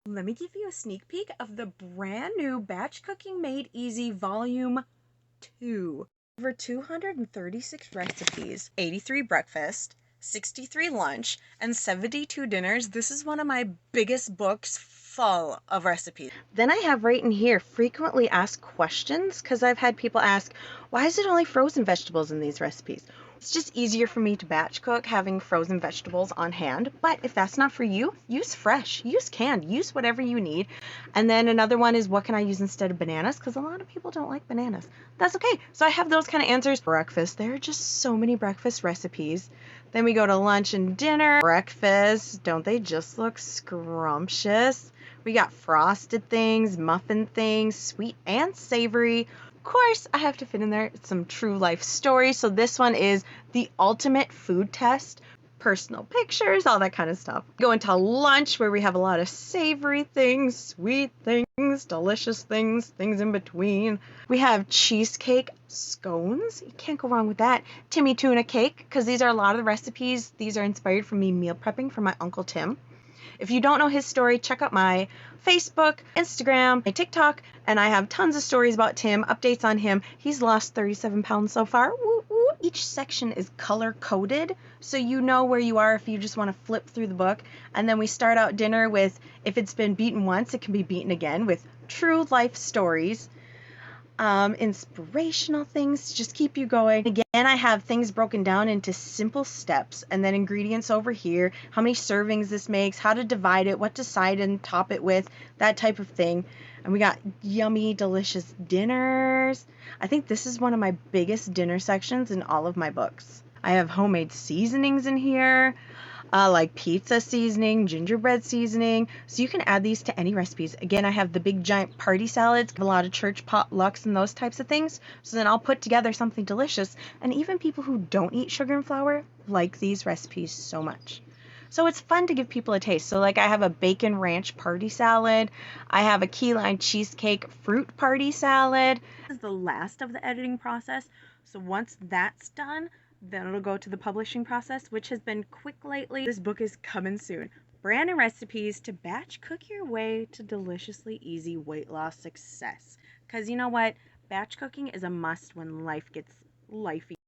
Let me give you a sneak peek of the brand new Batch Cooking Made Easy Volume 2. Over 236 recipes, 83 breakfast, 63 lunch, and 72 dinners. This is one of my biggest books full of recipes. Then I have right in here frequently asked questions, because I've had people ask, why is it only frozen vegetables in these recipes? It's just easier for me to batch cook having frozen vegetables on hand, but if that's not for you, use fresh, use canned, use whatever you need. And then another one is, what can I use instead of bananas? Because a lot of people don't like bananas. That's okay. So I have those kind of answers. Breakfast, there are just so many breakfast recipes. Then we go to lunch and dinner. Breakfast, don't they just look scrumptious? We got frosted things, muffin things, sweet and savory. Of course, I have to fit in there some true life stories. So this one is the ultimate food test, personal pictures, all that kind of stuff. Go into lunch where we have a lot of savory things, sweet things, delicious things, things in between. We have cheesecake scones. You can't go wrong with that. Timmy tuna cake, because these are a lot of the recipes. These are inspired from me meal prepping for my Uncle Tim. If you don't know his story, check out my Facebook, Instagram, my TikTok, and I have tons of stories about Tim, updates on him. He's lost 37 pounds so far. Woo, woo. Each section is color coded, so you know where you are if you just want to flip through the book. And then we start out dinner with, if it's been beaten once, it can be beaten again, with true life stories. Inspirational things to just keep you going. Again, I have things broken down into simple steps, and then ingredients over here, how many servings this makes, how to divide it, what to side and top it with, that type of thing. And we got yummy, delicious dinners. I think this is one of my biggest dinner sections in all of my books. I have homemade seasonings in here. Like pizza seasoning, gingerbread seasoning. So you can add these to any recipes. Again, I have the big giant party salads, a lot of church potlucks and those types of things. So then I'll put together something delicious. And even people who don't eat sugar and flour like these recipes so much. So it's fun to give people a taste. So like I have a bacon ranch party salad. I have a key lime cheesecake fruit party salad. This is the last of the editing process. So once that's done, then it'll go to the publishing process, which has been quick lately. This book is coming soon. Brand new recipes to batch cook your way to deliciously easy weight loss success. Because you know what? Batch cooking is a must when life gets lifey.